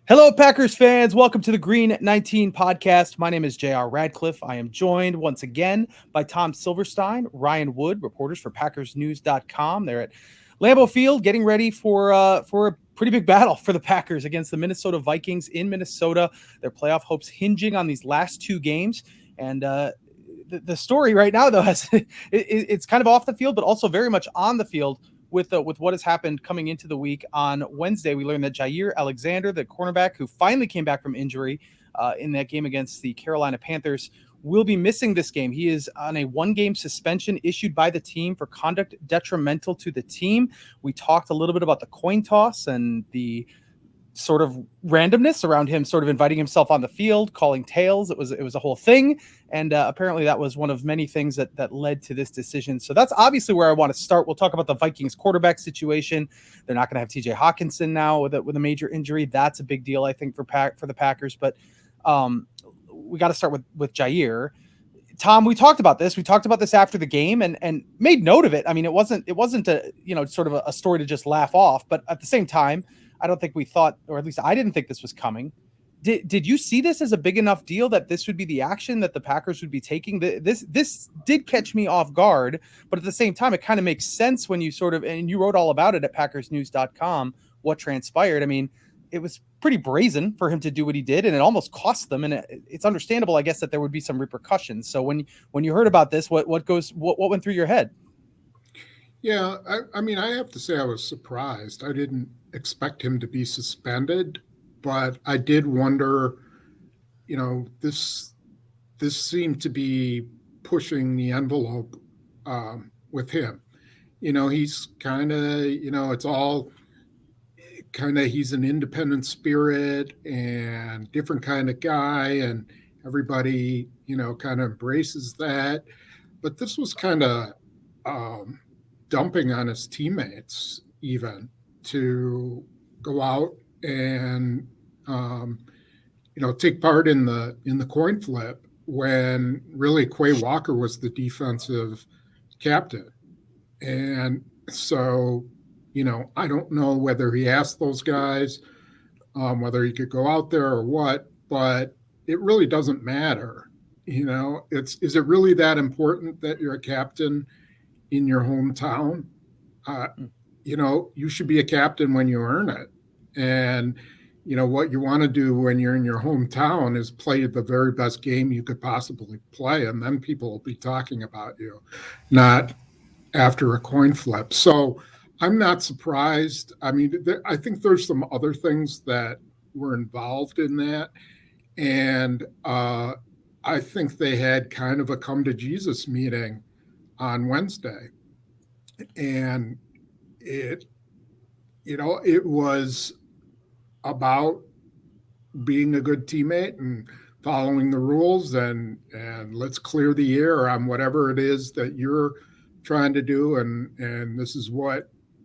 Hello, Packers fans. Welcome to the Green 19 podcast. My name is JR Radcliffe. I am joined once again by Tom Silverstein, Ryan Wood, reporters for PackersNews.com. They're at Lambeau Field getting ready for a pretty big battle for the Packers against the Minnesota Vikings in Minnesota. Their playoff hopes hinging on these last two games. And the story right now, though, it's kind of off the field, but also very much on the field. With what has happened coming into the week. On Wednesday, we learned that Jaire Alexander, the cornerback who finally came back from injury in that game against the Carolina Panthers, will be missing this game. He is on a one-game suspension issued by the team for conduct detrimental to the team. We talked a little bit about the coin toss and the sort of randomness around him sort of inviting himself on the field, calling tails. It was a whole thing. And apparently that was one of many things that led to this decision. So that's obviously where I want to start. We'll talk about the Vikings quarterback situation. They're not going to have TJ Hawkinson now with a major injury. That's a big deal, I think, for the Packers. But we got to start with Jaire. Tom, we talked about this. We talked about this after the game and made note of it. I mean, it wasn't a, sort of a story to just laugh off. But at the same time, I don't think we thought, or at least I didn't think this was coming. Did you see this as a big enough deal that this would be the action that the Packers would be taking? This did catch me off guard, but at the same time, it kind of makes sense when you and you wrote all about it at PackersNews.com, what transpired. I mean, it was pretty brazen for him to do what he did, and it almost cost them. And it's understandable, I guess, that there would be some repercussions. So when you heard about this, what went through your head? Yeah, I mean, I have to say I was surprised. I didn't expect him to be suspended, but I did wonder, this seemed to be pushing the envelope with him. He's kind of, it's all kind of, he's an independent spirit and different kind of guy, and everybody, kind of embraces that. But this was kind of dumping on his teammates even to go out and take part in the coin flip when really Quay Walker was the defensive captain. And so, I don't know whether he asked those guys whether he could go out there or what, but it really doesn't matter. Is it really that important that you're a captain in your hometown? You should be a captain when you earn it. And, what you want to do when you're in your hometown is play the very best game you could possibly play. And then people will be talking about you, not after a coin flip. So I'm not surprised. I mean, I think there's some other things that were involved in that. And I think they had kind of a come to Jesus meeting on Wednesday. And it was about being a good teammate and following the rules and let's clear the air on whatever it is that you're trying to do. And this is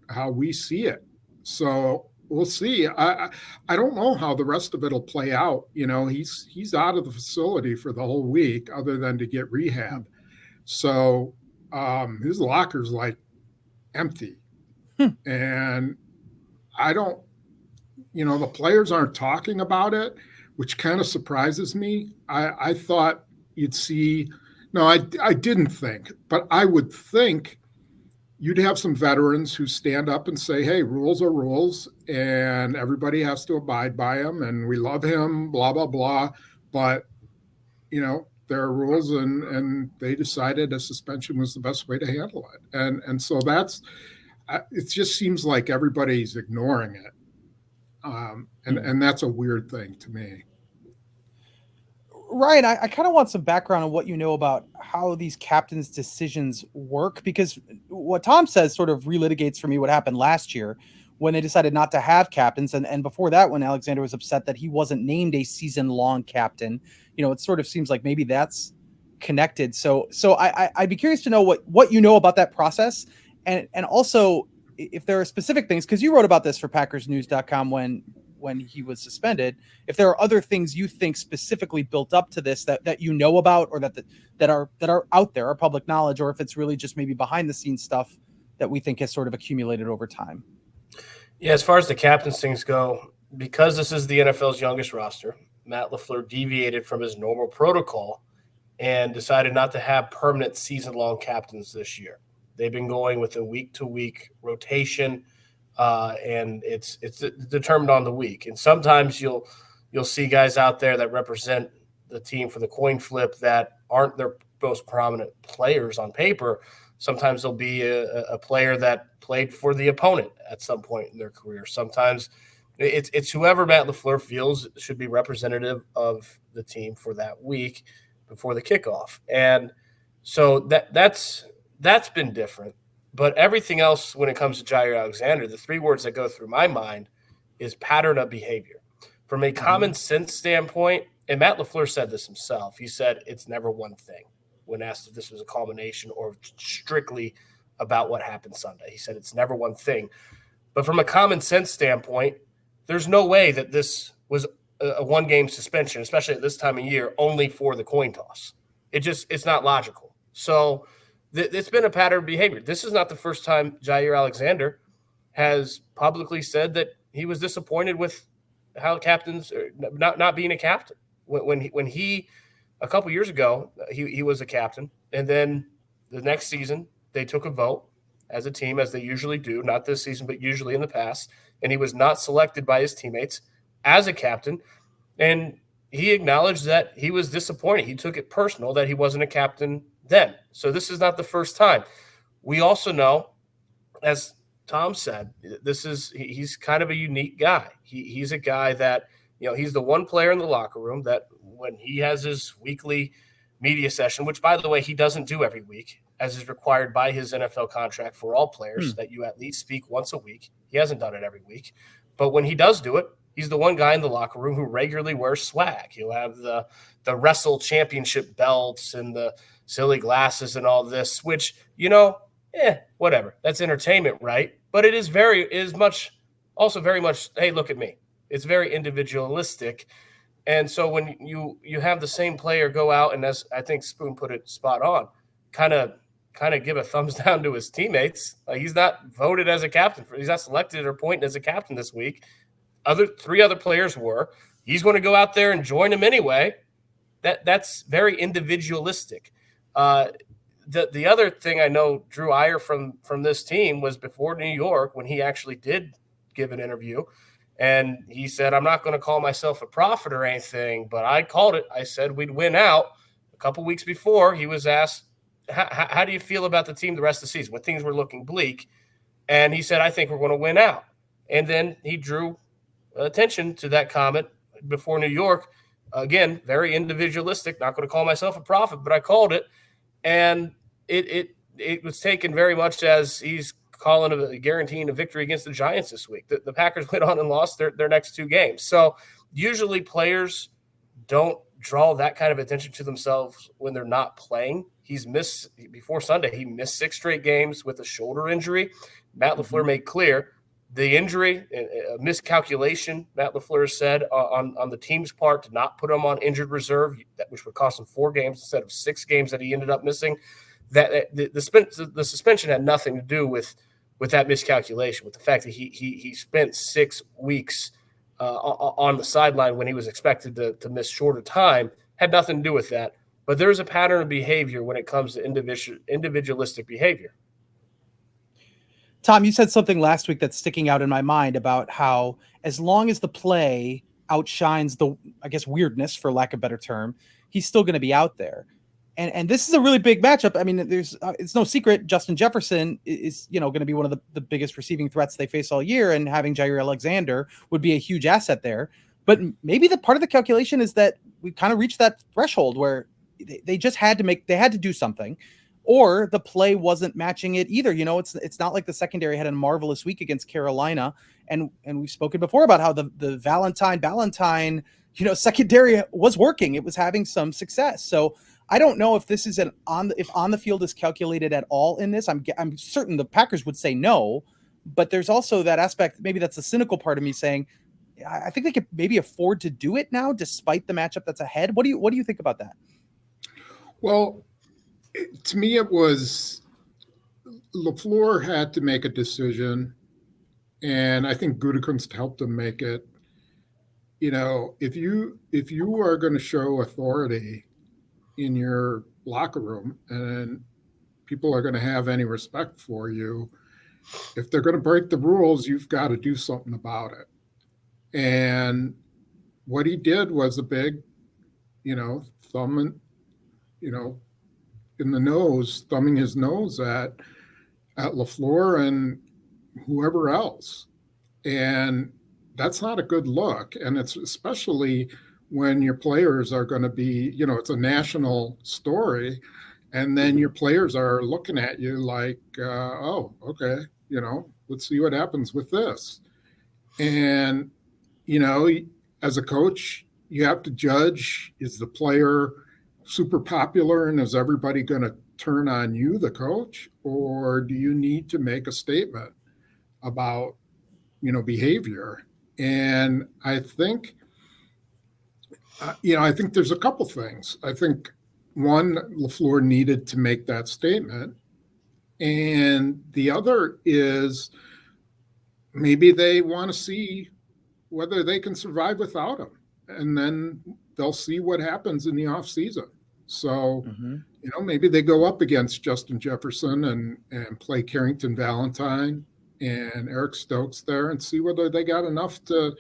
how we see it. So we'll see. I don't know how the rest of it will play out. He's out of the facility for the whole week other than to get rehab. So his locker's like empty. And I don't, the players aren't talking about it, which kind of surprises me. I thought you'd see, no, I didn't think, but I would think you'd have some veterans who stand up and say, hey, rules are rules and everybody has to abide by them. And we love him, blah, blah, blah. But, there are rules and they decided a suspension was the best way to handle it. And so it just seems like everybody's ignoring it. And that's a weird thing to me. Ryan, I kind of want some background on what you know about how these captains' decisions work, because what Tom says sort of relitigates for me what happened last year when they decided not to have captains. And before that, when Alexander was upset that he wasn't named a season-long captain, it sort of seems like maybe that's connected. So I'd be curious to know what you know about that process. And also if there are specific things, because you wrote about this for PackersNews.com when he was suspended, if there are other things you think specifically built up to this that you know about or that are out there, are public knowledge, or if it's really just maybe behind the scenes stuff that we think has sort of accumulated over time. Yeah, as far as the captains things go, because this is the NFL's youngest roster, Matt LaFleur deviated from his normal protocol and decided not to have permanent season-long captains this year. They've been going with a week-to-week rotation, and it's determined on the week. And sometimes you'll see guys out there that represent the team for the coin flip that aren't their most prominent players on paper. Sometimes there'll be a player that played for the opponent at some point in their career. Sometimes it's whoever Matt LaFleur feels should be representative of the team for that week before the kickoff. And so that's been different. But everything else when it comes to Jaire Alexander, the three words that go through my mind is pattern of behavior. From a common sense standpoint, and Matt LaFleur said this himself, he said it's never one thing when asked if this was a culmination or strictly about what happened Sunday. He said it's never one thing. But from a common sense standpoint, there's no way that this was a one-game suspension, especially at this time of year, only for the coin toss. It's not logical. So it's been a pattern of behavior. This is not the first time Jaire Alexander has publicly said that he was disappointed with how captains not being a captain. When he a couple years ago, he was a captain, and then the next season they took a vote as a team, as they usually do, not this season, but usually in the past, and he was not selected by his teammates as a captain, and he acknowledged that he was disappointed. He took it personal that he wasn't a captain then. So this is not the first time. We also know, as Tom said, he's kind of a unique guy. He's a guy that, he's the one player in the locker room that when he has his weekly media session, which, by the way, he doesn't do every week, as is required by his NFL contract for all players, that you at least speak once a week. He hasn't done it every week. But when he does do it, he's the one guy in the locker room who regularly wears swag. He'll have the wrestle championship belts and the silly glasses and all this, which, whatever. That's entertainment, right? But it is very much, hey, look at me. It's very individualistic. And so when you have the same player go out and, as I think Spoon put it spot on, kind of give a thumbs down to his teammates. He's not voted as a captain. He's not selected or appointed as a captain this week. Three other players were. He's going to go out there and join him anyway. That's very individualistic. The other thing I know drew ire from this team was before New York, when he actually did give an interview, and he said, I'm not going to call myself a prophet or anything, but I called it. I said we'd win out. A couple weeks before, he was asked, how do you feel about the team the rest of the season when things were looking bleak? And he said, I think we're going to win out. And then he drew attention to that comment before New York. Again, very individualistic, not going to call myself a prophet, but I called it. And it was taken very much as he's guaranteeing a victory against the Giants this week. The Packers went on and lost their next two games. So usually players don't draw that kind of attention to themselves when they're not playing. Before Sunday, he missed 6 straight games with a shoulder injury. Matt LaFleur made clear the injury, a miscalculation, Matt LaFleur said on the team's part to not put him on injured reserve, which would cost him 4 games instead of 6 games that he ended up missing. That the suspension had nothing to do with that miscalculation, with the fact that he spent 6 weeks on the sideline when he was expected to miss shorter time, had nothing to do with that. But there's a pattern of behavior when it comes to individualistic behavior. Tom, you said something last week that's sticking out in my mind about how as long as the play outshines the, I guess, weirdness, for lack of a better term, he's still going to be out there. And this is a really big matchup. I mean, it's no secret Justin Jefferson is going to be one of the biggest receiving threats they face all year, and having Jaire Alexander would be a huge asset there. But maybe the part of the calculation is that we kind of reached that threshold where they just had to do something, or the play wasn't matching it either. It's not like the secondary had a marvelous week against Carolina, and we've spoken before about how the Valentine secondary was working. It was having some success. So I don't know if this is if on the field is calculated at all in this. I'm certain the Packers would say no, but there's also that aspect. Maybe that's the cynical part of me saying, I think they could maybe afford to do it now, despite the matchup that's ahead. What do you think about that? Well, to me, it was LaFleur had to make a decision, and I think Gutekunst helped him make it. if you are going to show authority in your locker room and people are going to have any respect for you, if they're going to break the rules, you've got to do something about it. And what he did was a big, thumb, in the nose, thumbing his nose at LaFleur and whoever else. And that's not a good look. And it's especially when your players are going to be, it's a national story. And then your players are looking at you like, oh, okay, let's see what happens with this. And, as a coach, you have to judge, is the player super popular and is everybody going to turn on you, the coach, or do you need to make a statement about, behavior? And I think, I think there's a couple things. I think one, LaFleur needed to make that statement. And the other is maybe they want to see whether they can survive without him. And then they'll see what happens in the off season. So, maybe they go up against Justin Jefferson and play Carrington Valentine and Eric Stokes there and see whether they got enough to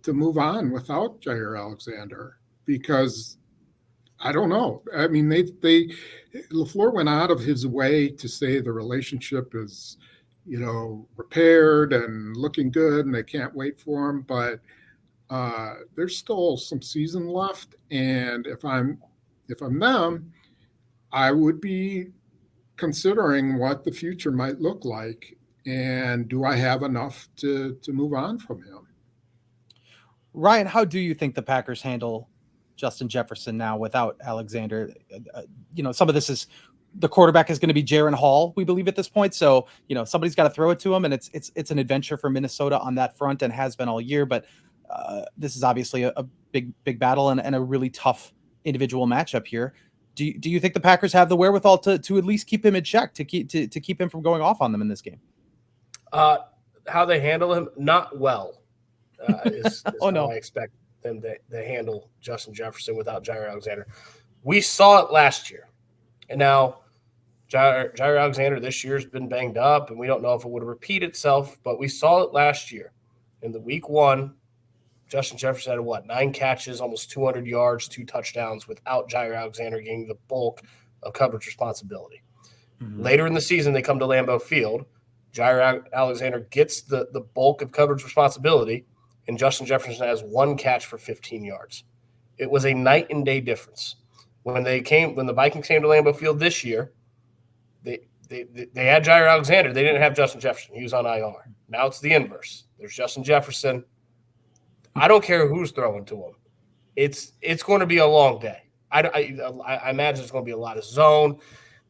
move on without Jaire Alexander. Because I don't know. I mean, LaFleur went out of his way to say the relationship is, repaired and looking good and they can't wait for him. But there's still some season left. And if I'm them, I would be considering what the future might look like. And do I have enough to move on from him? Ryan, how do you think the Packers handle Justin Jefferson now without Alexander? Some of this is the quarterback is going to be Jaren Hall, we believe at this point. So, somebody's got to throw it to him, and it's an adventure for Minnesota on that front and has been all year. But this is obviously a big battle and a really tough individual matchup here. Do you think the Packers have the wherewithal to at least keep him in check, to keep him from going off on them in this game? How they handle him, not well. Is oh no, I expect them to handle Justin Jefferson without Jaire Alexander. We saw it last year, and now Jaire Alexander this year has been banged up, and we don't know if it would repeat itself. But we saw it last year in the week one. Justin Jefferson had 9 catches, almost 200 yards, 2 touchdowns without Jaire Alexander getting the bulk of coverage responsibility. Later in the season, they come to Lambeau Field. Jaire Alexander gets the bulk of coverage responsibility, and Justin Jefferson has 1 catch for 15 yards. It was a night and day difference. When the Vikings came to Lambeau Field this year, they had Jaire Alexander. They didn't have Justin Jefferson. He was on IR. Now it's the inverse. There's Justin Jefferson. I don't care who's throwing to him. It's going to be a long day. I imagine it's going to be a lot of zone.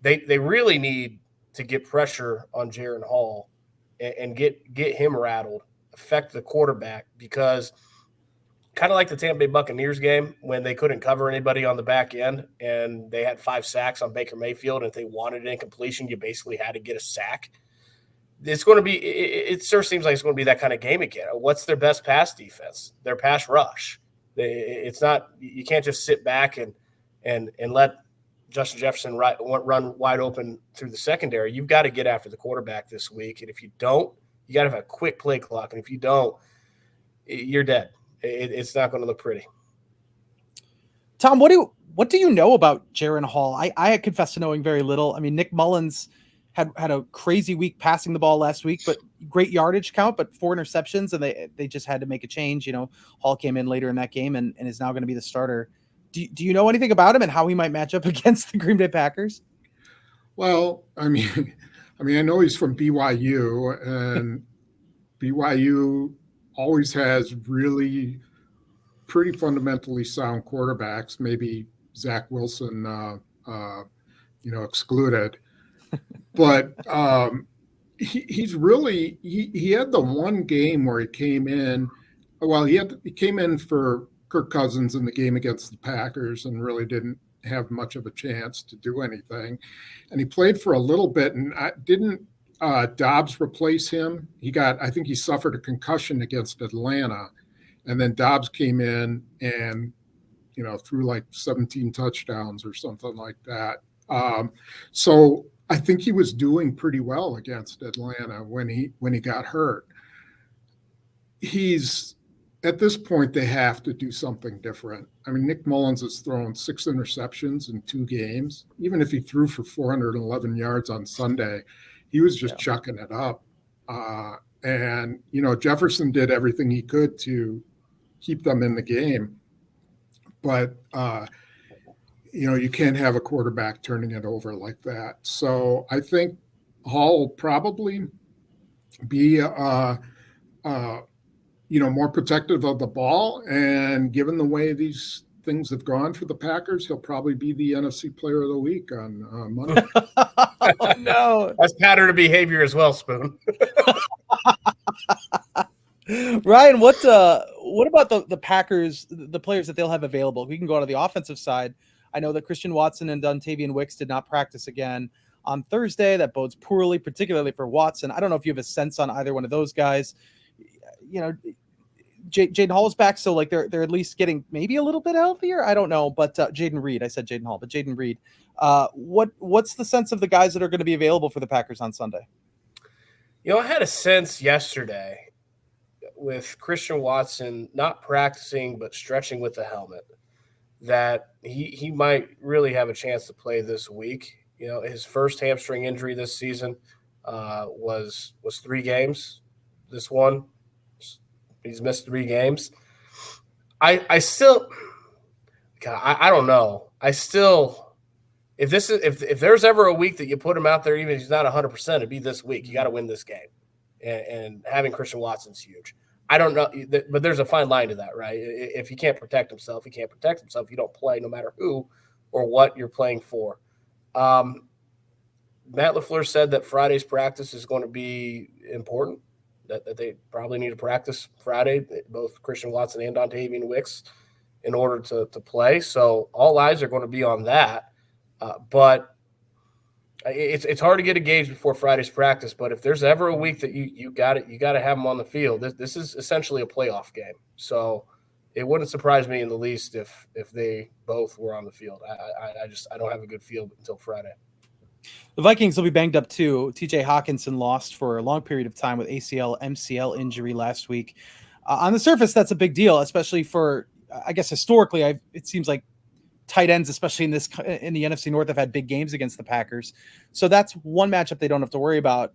They really need to get pressure on Jaren Hall and get him rattled, affect the quarterback, because kind of like the Tampa Bay Buccaneers game when they couldn't cover anybody on the back end and they had 5 sacks on Baker Mayfield, and if they wanted an incompletion, you basically had to get a sack. It's going to be – it sure seems like it's going to be that kind of game again. What's their best pass defense? Their pass rush. It's not – you can't just sit back and let Justin Jefferson run wide open through the secondary. You've got to get after the quarterback this week, and if you don't, you got to have a quick play clock, and if you don't, you're dead. It's not going to look pretty. Tom, what do you know about Jaren Hall? I confess to knowing very little. I mean, Nick Mullins had a crazy week passing the ball last week, but great yardage count, but 4 interceptions, and they just had to make a change. Hall came in later in that game and is now going to be the starter. Do you know anything about him and how he might match up against the Green Bay Packers? Well, I mean, I know he's from BYU, and BYU always has really pretty fundamentally sound quarterbacks, maybe Zach Wilson, excluded. But he's really he had the one game where he came in. Well, he came in for Kirk Cousins in the game against the Packers and really didn't have much of a chance to do anything. And he played for a little bit, and didn't Dobbs replace him? I think he suffered a concussion against Atlanta. And then Dobbs came in and, threw like 17 touchdowns or something like that. So I think he was doing pretty well against Atlanta when he got hurt. At this point, they have to do something different. I mean, Nick Mullins has thrown 6 interceptions in 2 games. Even if he threw for 411 yards on Sunday, he was just chucking it up. And Jefferson did everything he could to keep them in the game. But, you can't have a quarterback turning it over like that. So I think Hall will probably be more protective of the ball. And given the way these things have gone for the Packers, he'll probably be the NFC Player of the Week on Monday. Oh, no. That's pattern of behavior as well, Spoon. Ryan, what about the Packers, the players that they'll have available? We can go to the offensive side. I know that Christian Watson and Dontavian Wicks did not practice again on Thursday. That bodes poorly, particularly for Watson. I don't know if you have a sense on either one of those guys. Jaden Hall is back, so like they're at least getting maybe a little bit healthier. I don't know, but Jaden Reed, I said Jaden Hall, but Jaden Reed. What's the sense of the guys that are going to be available for the Packers on Sunday? I had a sense yesterday with Christian Watson not practicing but stretching with the helmet that he might really have a chance to play this week. His first hamstring injury this season was 3 games. This one, he's missed 3 games. I still, God, I don't know. If there's ever a week that you put him out there, even if he's not 100%, it'd be this week. You got to win this game, and having Christian Watson's huge. I don't know, but there's a fine line to that, right? If he can't protect himself, he can't protect himself. You don't play no matter who or what you're playing for. Matt LaFleur said that Friday's practice is going to be important, that they probably need to practice Friday, both Christian Watson and Dontavian Wicks, in order to play. So all eyes are going to be on that. But it's hard to get a gauge before Friday's practice. But if there's ever a week that you got to have them on the field, this is essentially a playoff game. So it wouldn't surprise me in the least if they both were on the field. I don't have a good feel until Friday. The Vikings will be banged up too. TJ Hawkinson lost for a long period of time with ACL, MCL injury last week. On the surface, that's a big deal, especially for, I guess, historically, it seems like tight ends, especially in the NFC North, have had big games against the Packers. So that's one matchup they don't have to worry about.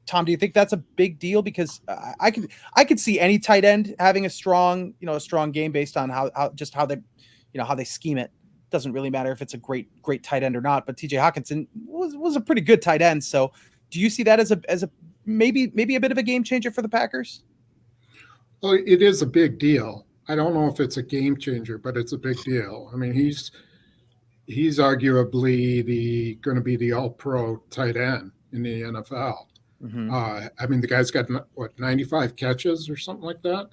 Tom, do you think that's a big deal? Because I could see any tight end having a strong game based on how they scheme it. Doesn't really matter if it's a great tight end or not, but TJ Hawkinson was a pretty good tight end. So do you see that as a maybe a bit of a game changer for the Packers? Well, it is a big deal. I don't know if it's a game changer, but it's a big deal. I mean, he's arguably going to be the all-pro tight end in the NFL. Mm-hmm. I mean, the guy's got 95 catches or something like that.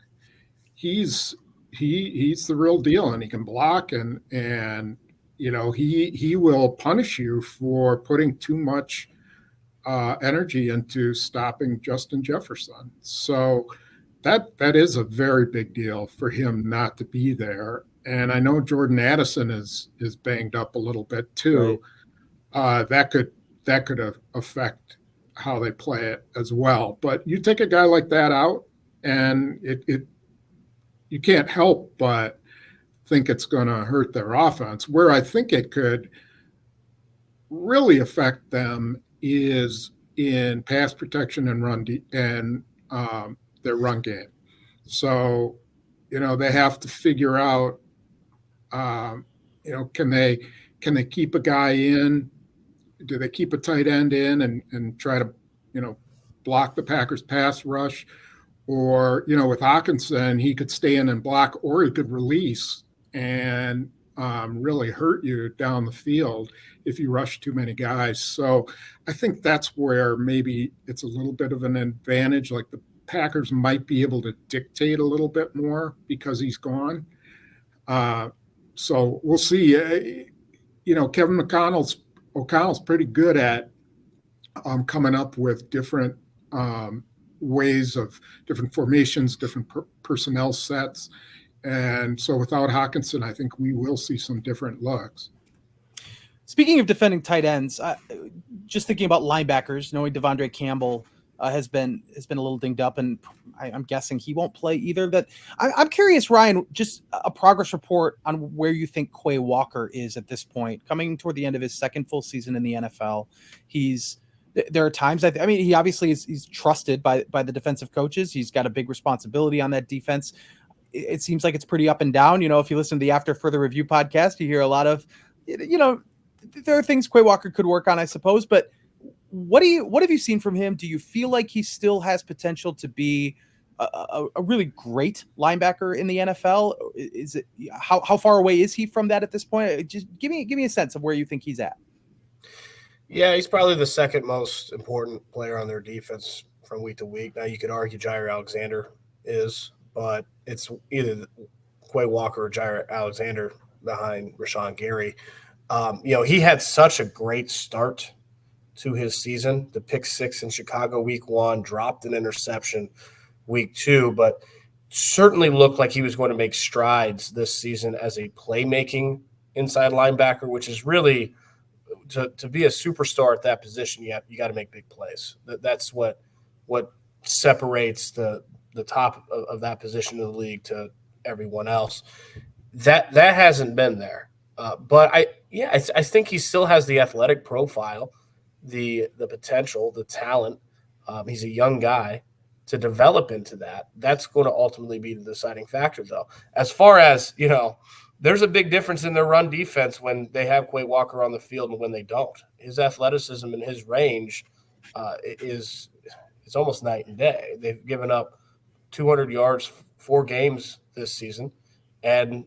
He's the real deal, and he can block, and he will punish you for putting too much energy into stopping Justin Jefferson. So that is a very big deal for him not to be there. And I know Jordan Addison is banged up a little bit too. Right. That could affect how they play it as well. But you take a guy like that out, and you can't help but think it's going to hurt their offense. Where I think it could really affect them is in pass protection and their run game. So, they have to figure out, can they keep a guy in? Do they keep a tight end in and try to, block the Packers pass rush? Or, with Hawkinson, he could stay in and block, or he could release and really hurt you down the field if you rush too many guys. So I think that's where maybe it's a little bit of an advantage. Like the Packers might be able to dictate a little bit more because he's gone. So we'll see. Kevin O'Connell's pretty good at coming up with different ways of different formations, different personnel sets. And so without Hockenson, I think we will see some different looks. Speaking of defending tight ends, just thinking about linebackers, knowing Devondre Campbell has been a little dinged up, and I'm guessing he won't play either. That I'm curious, Ryan, just a progress report on where you think Quay Walker is at this point, coming toward the end of his second full season in the NFL. There are times, I mean, he obviously he's trusted by the defensive coaches. He's got a big responsibility on that defense. It seems like it's pretty up and down. You know, if you listen to the After Further Review podcast, you hear a lot of, there are things Quay Walker could work on, I suppose. But what have you seen from him? Do you feel like he still has potential to be a really great linebacker in the NFL? Is it how far away is he from that at this point? Just give me a sense of where you think he's at. Yeah, he's probably the second most important player on their defense from week to week. Now you could argue Jaire Alexander is, but it's either Quay Walker or Jaire Alexander behind Rashawn Gary. He had such a great start to his season. The pick 6 in Chicago week 1, dropped an interception week 2, but certainly looked like he was going to make strides this season as a playmaking inside linebacker, which is really to be a superstar at that position. You got to make big plays. That's what separates the top of that position in the league to everyone else. That hasn't been there. But I think he still has the athletic profile, the potential, the talent. He's a young guy to develop into that. That's going to ultimately be the deciding factor, though. As far as, there's a big difference in their run defense when they have Quay Walker on the field and when they don't. His athleticism and his range it's almost night and day. They've given up 200 yards 4 games this season, and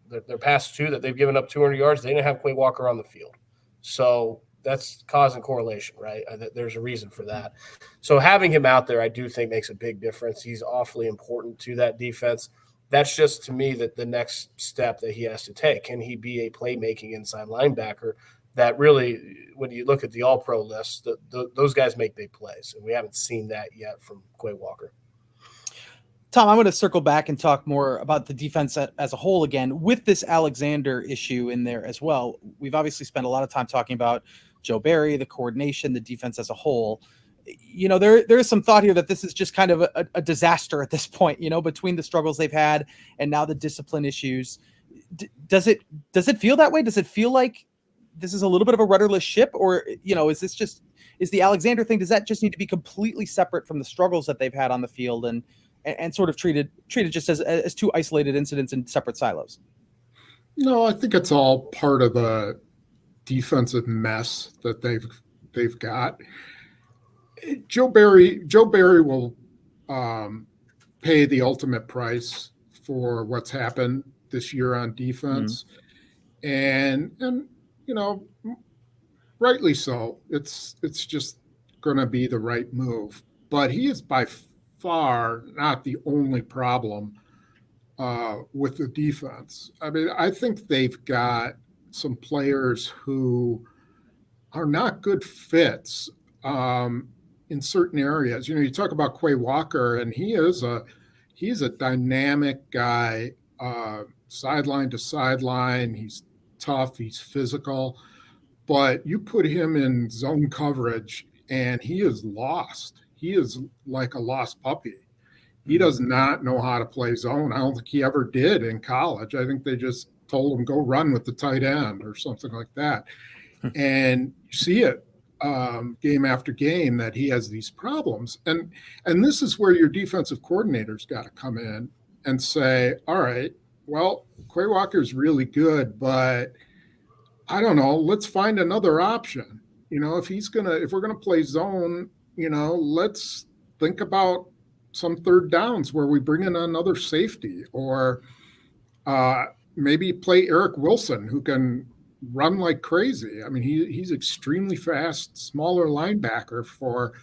their past 2 that they've given up 200 yards, they didn't have Quay Walker on the field. So that's cause and correlation, right? There's a reason for that. So having him out there, I do think makes a big difference. He's awfully important to that defense. That's just, to me, that the next step that he has to take. Can he be a playmaking inside linebacker that really, when you look at the all-pro list, those guys make big plays, and we haven't seen that yet from Quay Walker. Tom, I'm going to circle back and talk more about the defense as a whole again with this Alexander issue in there as well. We've obviously spent a lot of time talking about Joe Barry, the coordination, the defense as a whole. There is some thought here that this is just kind of a disaster at this point, between the struggles they've had and now the discipline issues. Does it feel that way? Does it feel like this is a little bit of a rudderless ship, or, is the Alexander thing, does that just need to be completely separate from the struggles that they've had on the field and sort of treated just as 2 isolated incidents in separate silos? No, I think it's all part of the defensive mess that they've got. Joe Barry will pay the ultimate price for what's happened this year on defense, and rightly so. It's just going to be the right move. But he is by far not the only problem with the defense. I mean, I think they've got some players who are not good fits in certain areas. You talk about Quay Walker, and he's a dynamic guy, sideline to sideline. He's tough, he's physical, but you put him in zone coverage and he is lost. He is like a lost puppy. He does not know how to play zone. I don't think he ever did in college. I think they just told him, go run with the tight end or something like that. And you see it game after game that he has these problems. And this is where your defensive coordinator's got to come in and say, all right, well, Quay Walker's really good, but I don't know, let's find another option. If we're gonna play zone, let's think about some third downs where we bring in another safety, or maybe play Eric Wilson, who can run like crazy. I mean, he's extremely fast, smaller linebacker for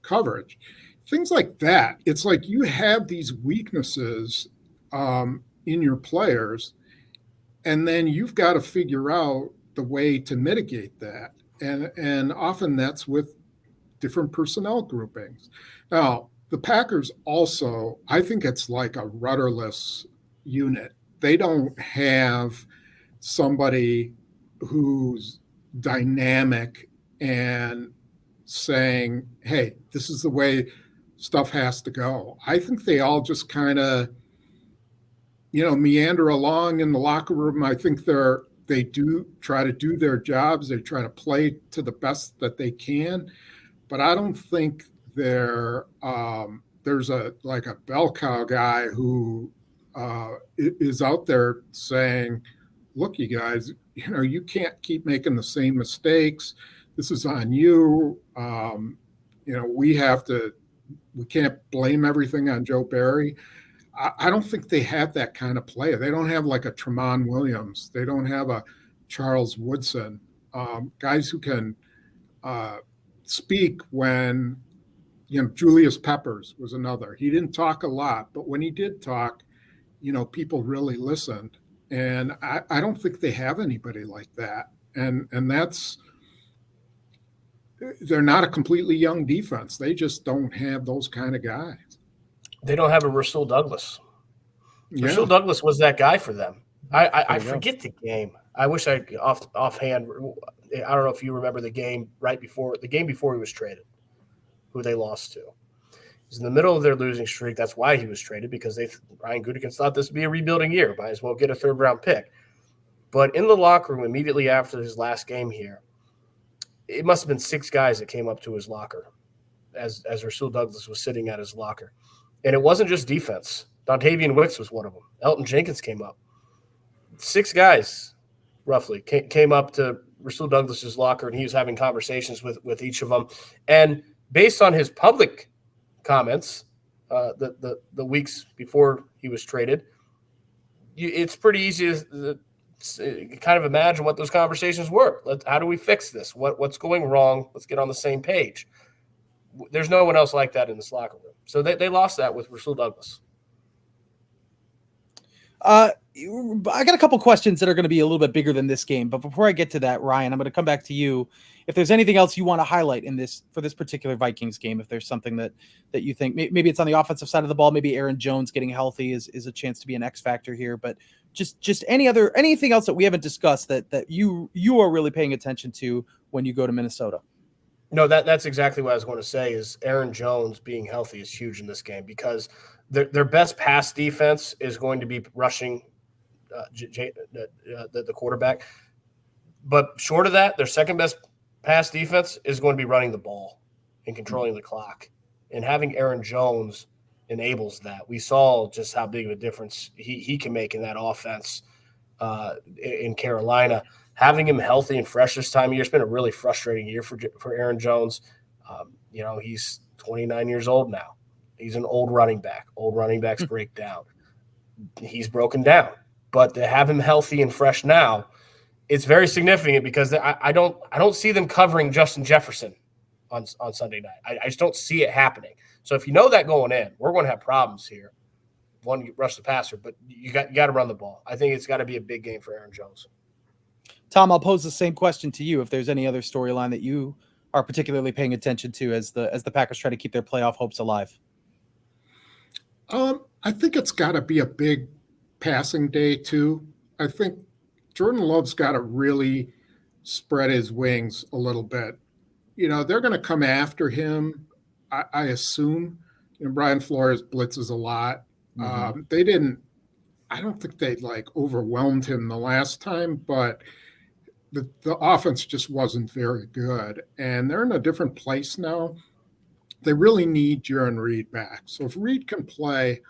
coverage. Things like that. It's like you have these weaknesses in your players, and then you've got to figure out the way to mitigate that. And often that's with different personnel groupings. Now, the Packers also, I think it's like a rudderless unit. They don't have somebody who's dynamic and saying, hey, this is the way stuff has to go. I think they all just kind of, meander along in the locker room. I think they do try to do their jobs. They try to play to the best that they can, but I don't think there's a bell cow guy who is out there saying, look, you guys, you can't keep making the same mistakes. This is on you. We can't blame everything on Joe Barry. I don't think they have that kind of player. They don't have like a Tramon Williams. They don't have a Charles Woodson, guys who can speak when, Julius Peppers was another. He didn't talk a lot, but when he did talk, people really listened. And I don't think they have anybody like that. And they're not a completely young defense. They just don't have those kind of guys. They don't have a Rasul Douglas. Yeah. Rasul Douglas was that guy for them. I forget the game. I wish I offhand. I don't know if you remember the game before he was traded, who they lost to. He's in the middle of their losing streak. That's why he was traded, because Ryan Gutekunst thought this would be a rebuilding year. Might as well get a third-round pick. But in the locker room immediately after his last game here, it must have been 6 guys that came up to his locker as Rasul Douglas was sitting at his locker. And it wasn't just defense. Dontavian Wicks was one of them. Elton Jenkins came up. 6 guys, roughly, came up to Rasul Douglas's locker, and he was having conversations with each of them. And based on his public comments, the weeks before he was traded, it's pretty easy to kind of imagine what those conversations were. How do we fix this? What's going wrong? Let's get on the same page. There's no one else like that in this locker room. So they lost that with Rasul Douglas. I got a couple questions that are going to be a little bit bigger than this game. But before I get to that, Ryan, I'm going to come back to you. If there's anything else you want to highlight for this particular Vikings game, if there's something that you think maybe it's on the offensive side of the ball, maybe Aaron Jones getting healthy is a chance to be an X factor here. But just anything else that we haven't discussed that you are really paying attention to when you go to Minnesota. No, that's exactly what I was going to say. Is Aaron Jones being healthy is huge in this game, because their best pass defense is going to be rushing the quarterback. But short of that, their second best pass defense is going to be running the ball and controlling the clock. And having Aaron Jones enables that. We saw just how big of a difference he can make in that offense in Carolina. Having him healthy and fresh this time of year, it's been a really frustrating year for Aaron Jones. He's 29 years old now. He's an old running back. Old running backs break down. He's broken down. But to have him healthy and fresh now, it's very significant, because I don't see them covering Justin Jefferson on Sunday night. I just don't see it happening. So if you know that going in, we're going to have problems here. One, you rush the passer, but you got to run the ball. I think it's got to be a big game for Aaron Jones. Tom, I'll pose the same question to you. If there's any other storyline that you are particularly paying attention to as the Packers try to keep their playoff hopes alive. I think it's got to be a big passing day too. I think Jordan Love's got to really spread his wings a little bit. They're going to come after him, I assume. Brian Flores blitzes a lot. Mm-hmm. I don't think they overwhelmed him the last time, but the offense just wasn't very good. And they're in a different place now. They really need Jaren Reed back. So if Reed can play,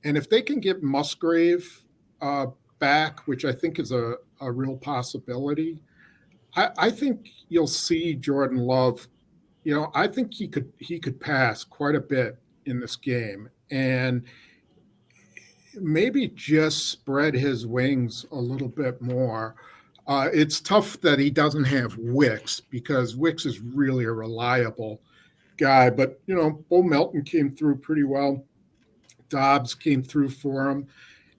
and if they can get Musgrave back, which I think is a real possibility, I think you'll see Jordan Love. I think he could pass quite a bit in this game, and maybe just spread his wings a little bit more. It's tough that he doesn't have Wicks, because Wicks is really a reliable guy. But, Bo Melton came through pretty well. Dobbs came through for him.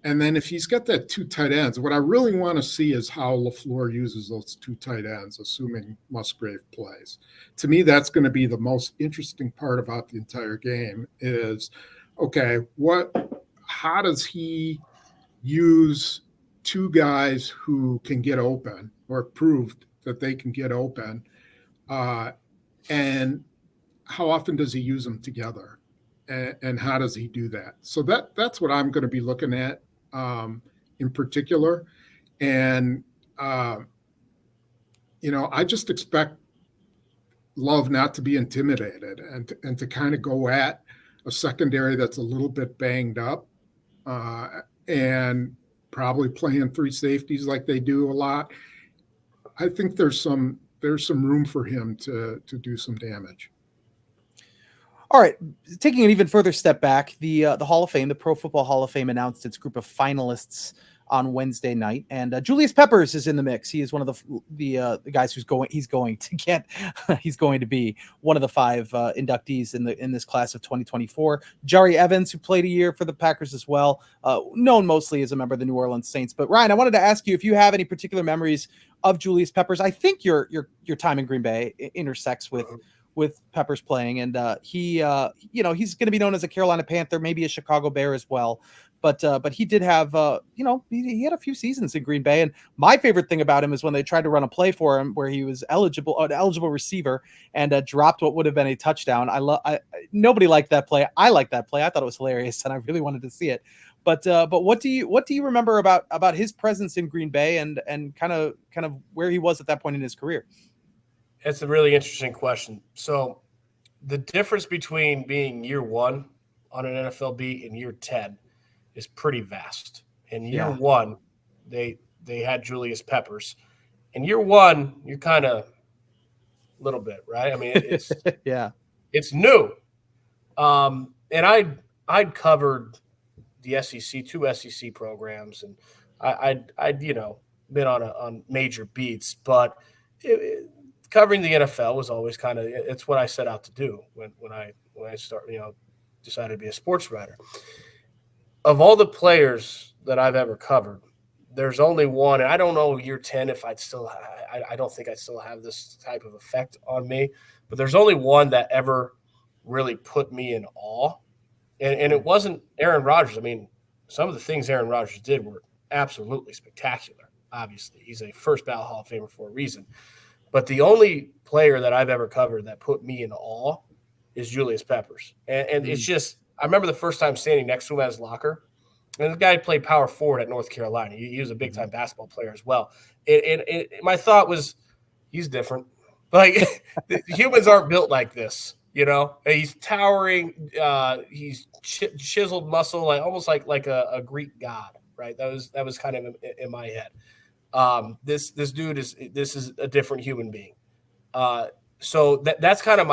And then if he's got that 2 tight ends, what I really want to see is how LaFleur uses those 2 tight ends, assuming Musgrave plays. To me, that's going to be the most interesting part about the entire game is, okay, how does he use 2 guys who can get open or proved that they can get open, and how often does he use them together, and how does he do that? So that's what I'm going to be looking at in particular. And, I just expect Love not to be intimidated and to kind of go at a secondary that's a little bit banged up, and probably playing 3 safeties like they do a lot. I think there's some room for him to do some damage. All right, taking an even further step back, the Hall of Fame, the Pro Football Hall of Fame, announced its group of finalists on Wednesday night, and Julius Peppers is in the mix. He is one of the guys he's going to be one of the 5 inductees in this class of 2024. Jaire Evans, who played a year for the Packers as well, known mostly as a member of the New Orleans Saints. But Ryan, I wanted to ask you if you have any particular memories of Julius Peppers. I think your time in Green Bay intersects with Peppers playing, and he's going to be known as a Carolina Panther, maybe a Chicago Bear as well. But he did have, he had a few seasons in Green Bay. And my favorite thing about him is when they tried to run a play for him where he was an eligible receiver and dropped what would have been a touchdown. Nobody liked that play. I liked that play. I thought it was hilarious, and I really wanted to see it. But what do you remember about his presence in Green Bay and kind of where he was at that point in his career? It's a really interesting question. So the difference between being year 1 on an NFL beat and year 10 is pretty vast. In year 1, they had Julius Peppers. In year 1, you're kind of a little bit, right? I mean, it's it's new. And I'd covered the SEC, 2 SEC programs, and I'd been on major beats, but covering the NFL was always it's what I set out to do when I decided to be a sports writer. Of all the players that I've ever covered, there's only one, and I don't know year 10 if I don't think I'd still have this type of effect on me, but there's only one that ever really put me in awe, and it wasn't Aaron Rodgers. I mean, some of the things Aaron Rodgers did were absolutely spectacular. Obviously, he's a first ballot Hall of Famer for a reason. But the only player that I've ever covered that put me in awe is Julius Peppers. And it's just – I remember the first time standing next to him at his locker, and the guy played power forward at North Carolina. He was a big-time basketball player as well. My thought was, he's different. Like, humans aren't built like this, He's towering. He's chiseled muscle, almost like a Greek god, right? That was kind of in my head. This dude is a different human being. So that's kind of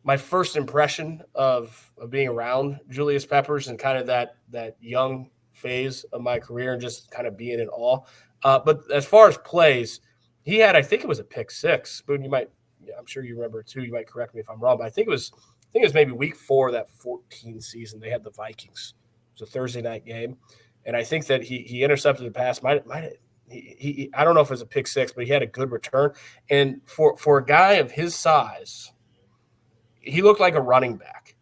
my first impression of being around Julius Peppers and kind of that young phase of my career and just kind of being in awe. But as far as plays, he had, I think it was a pick 6, but I'm sure you remember it too. You might correct me if I'm wrong, but I think it was maybe week 4 of that 14 season. They had the Vikings. It was a Thursday night game. And I think that he intercepted the pass. I don't know if it was a pick 6, but he had a good return. And for a guy of his size, he looked like a running back.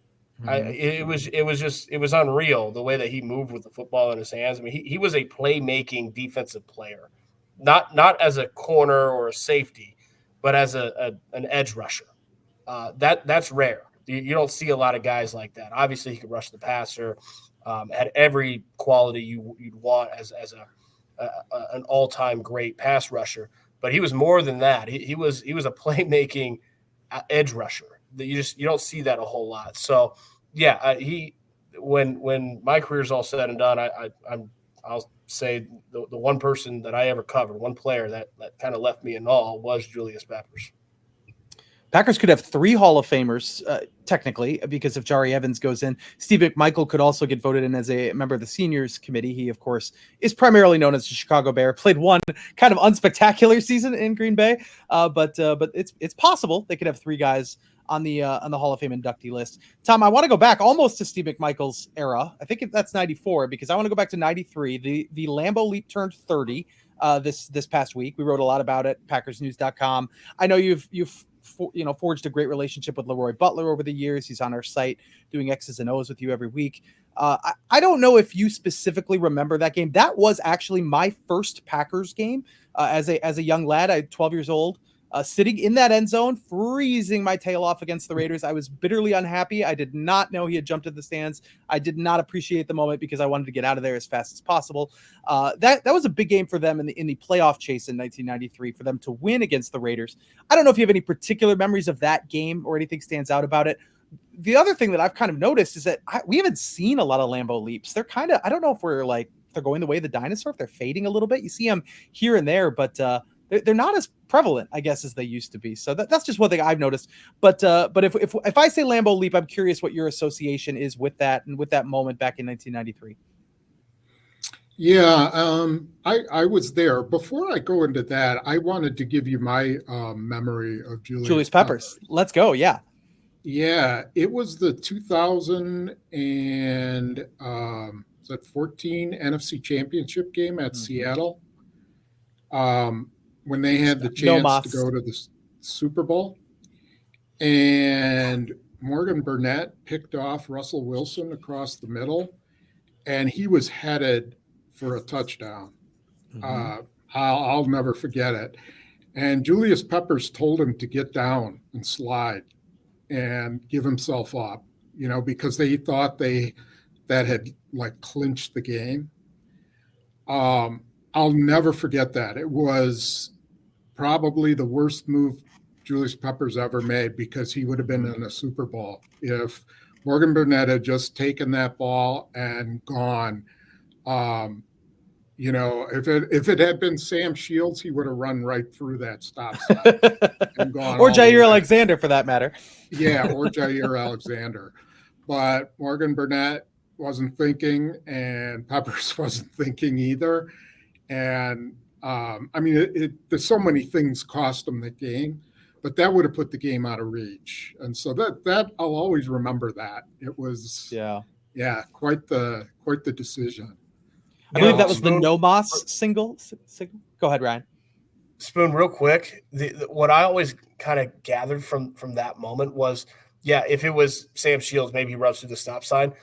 Mm-hmm. It was unreal the way that he moved with the football in his hands. I mean, he was a playmaking defensive player, not as a corner or a safety, but as an edge rusher. That's rare. You don't see a lot of guys like that. Obviously, he could rush the passer. Had every quality you'd want as an all-time great pass rusher, but he was more than that. He was a playmaking edge rusher. You don't see that a whole lot. So when my career's all said and done, I'll say the one person that I ever covered, one player that kind of left me in awe was Julius Peppers. Packers could have 3 Hall of Famers, technically, because if Jaire Evans goes in, Steve McMichael could also get voted in as a member of the seniors committee. He, of course, is primarily known as a Chicago Bear, played one kind of unspectacular season in Green Bay, but it's possible they could have 3 guys on the Hall of Fame inductee list. Tom, I want to go back almost to Steve McMichael's era. I think that's 94 because I want to go back to 93. The Lambeau Leap turned 30 this past week. We wrote a lot about it, PackersNews.com. I know you've forged a great relationship with Leroy Butler over the years. He's on our site doing X's and O's with you every week. I don't know if you specifically remember that game. That was actually my first Packers game as a young lad. I 12 years old, sitting in that end zone, freezing my tail off against the Raiders. I was bitterly unhappy. I did not know he had jumped in the stands. I did not appreciate the moment because I wanted to get out of there as fast as possible. That was a big game for them in the playoff chase in 1993 for them to win against the Raiders. I don't know if you have any particular memories of that game or anything stands out about it. The other thing that I've kind of noticed is that we haven't seen a lot of Lambeau Leaps. They're kind of, I don't know if they're going the way of the dinosaur, if they're fading a little bit. You see them here and there, but they're not as prevalent, I guess, as they used to be. So that's just one thing I've noticed. But if I say Lambeau Leap, I'm curious what your association is with that and with that moment back in 1993. Yeah, I was there. Before I go into that, I wanted to give you my memory of Julius Peppers. Let's go. Yeah. Yeah, it was the 2014 NFC Championship game at Seattle, when they had the chance to go to the Super Bowl, and Morgan Burnett picked off Russell Wilson across the middle, and he was headed for a touchdown. I'll never forget it. And Julius Peppers told him to get down and slide and give himself up, because they thought that had like clinched the game. I'll never forget that. It was probably the worst move Julius Peppers ever made because he would have been in a Super Bowl if Morgan Burnett had just taken that ball and gone. If it had been Sam Shields, he would have run right through that stop sign and gone. Or Jaire Alexander, for that matter. Yeah, or Jaire Alexander. But Morgan Burnett wasn't thinking, and Peppers wasn't thinking either. And there's so many things cost them the game, but that would have put the game out of reach. And so that I'll always remember that. It was quite the decision. I believe that was the No Moss single. Go ahead, Ryan. Spoon, real quick. What I always kind of gathered from that moment was, if it was Sam Shields, maybe he runs through the stop sign.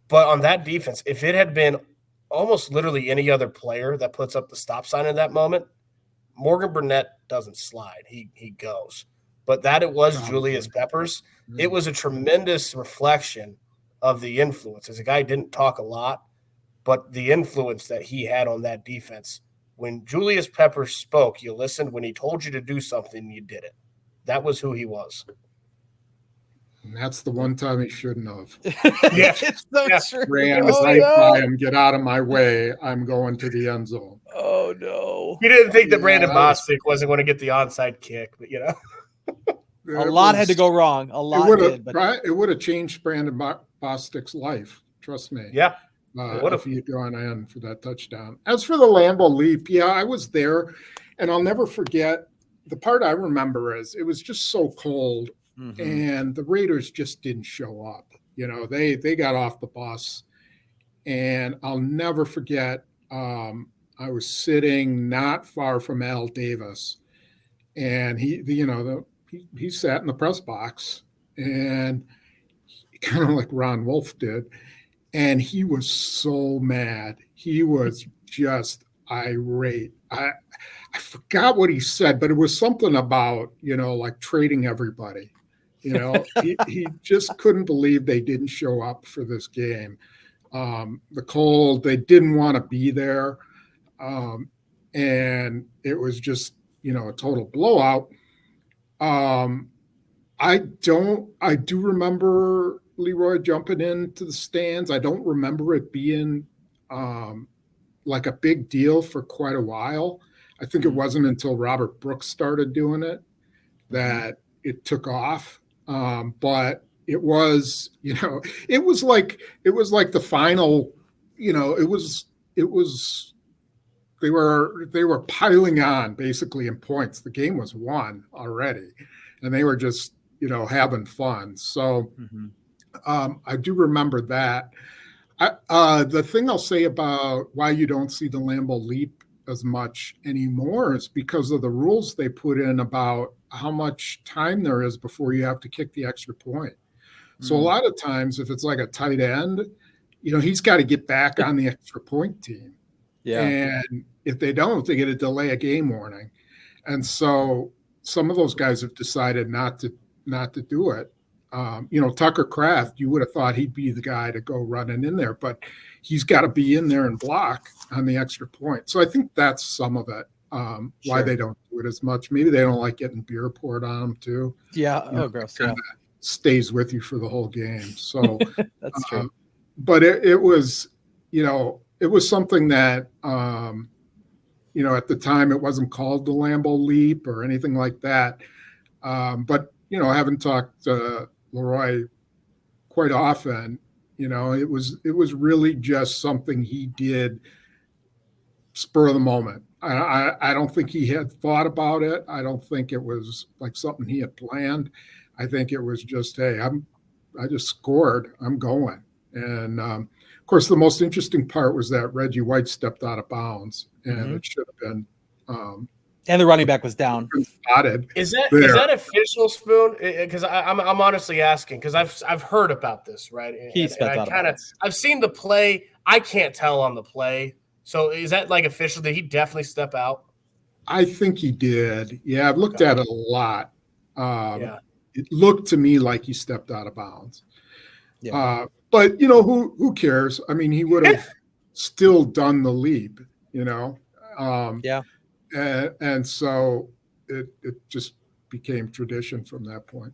But on that defense, if it had been almost literally any other player that puts up the stop sign in that moment, Morgan Burnett doesn't slide. He goes. But that it was Julius Peppers. It was a tremendous reflection of the influence. As a guy who didn't talk a lot, but the influence that he had on that defense. When Julius Peppers spoke, you listened. When he told you to do something, you did it. That was who he was. And that's the one time he shouldn't have. It's so true. Ran right by him, get out of my way. I'm going to the end zone. Oh, no. He didn't think that Brandon Bostic wasn't going to get the onside kick, but a lot had to go wrong. A lot did. But it would have changed Brandon Bostic's life. Trust me. Yeah. If he had gone in for that touchdown. As for the Lambeau Leap, I was there, and I'll never forget the part I remember is it was just so cold, and the Raiders just didn't show up. They got off the bus, and I'll never forget. I was sitting not far from Al Davis, and he sat in the press box, and kind of like Ron Wolf did. And he was so mad. He was just irate. I forgot what he said, but it was something about, like trading everybody. He just couldn't believe they didn't show up for this game. The cold, they didn't want to be there. And it was just, a total blowout. I do remember Leroy jumping into the stands. I don't remember it being like a big deal for quite a while. I think it wasn't until Robert Brooks started doing it that it took off. But it was, it was like the final, they were piling on basically in points. The game was won already, and they were just having fun. So Mhm. I do remember that. The thing I'll say about why you don't see the Lambeau Leap as much anymore is because of the rules they put in about how much time there is before you have to kick the extra point. So a lot of times, if it's like a tight end, he's got to get back on the extra point team. Yeah. And if they don't, they get a delay a game warning. And so some of those guys have decided not to do it. Tucker Kraft, you would have thought he'd be the guy to go running in there, but he's got to be in there and block on the extra point. So I think that's some of it, why they don't do it as much. Maybe they don't like getting beer poured on them too. Yeah. Gross. Yeah. Stays with you for the whole game. So that's true. But it was, it was something that, at the time it wasn't called the Lambeau Leap or anything like that. But, I haven't talked to Leroy quite often. It was really just something he did spur of the moment. I don't think he had thought about it. I don't think it was like something he had planned. I think it was just, hey, I just scored. I'm going. And of course, the most interesting part was that Reggie White stepped out of bounds, and it should have been. And the running back was down. Spotted. Is that official, Spoon? Because I'm honestly asking because I've heard about this, right? I've seen the play. I can't tell on the play. So is that like official? Did he definitely step out? I think he did. Yeah, I've looked at it a lot. It looked to me like he stepped out of bounds. Yeah. But who cares? I mean, he would have still done the leap. And so it just became tradition from that point.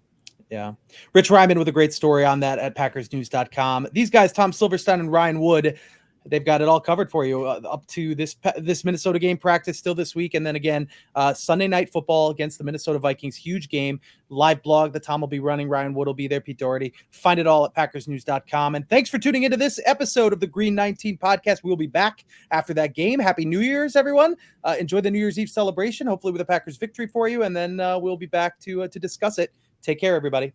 Yeah. Rich Ryman with a great story on that at PackersNews.com. These guys, Tom Silverstein and Ryan Wood, they've got it all covered for you up to this Minnesota game practice still this week. And then again, Sunday night football against the Minnesota Vikings. Huge game. Live blog that Tom will be running. Ryan Wood will be there. Pete Doherty. Find it all at PackersNews.com. And thanks for tuning into this episode of the Green 19 podcast. We'll be back after that game. Happy New Year's, everyone. Enjoy the New Year's Eve celebration, hopefully with a Packers victory for you. And then we'll be back to discuss it. Take care, everybody.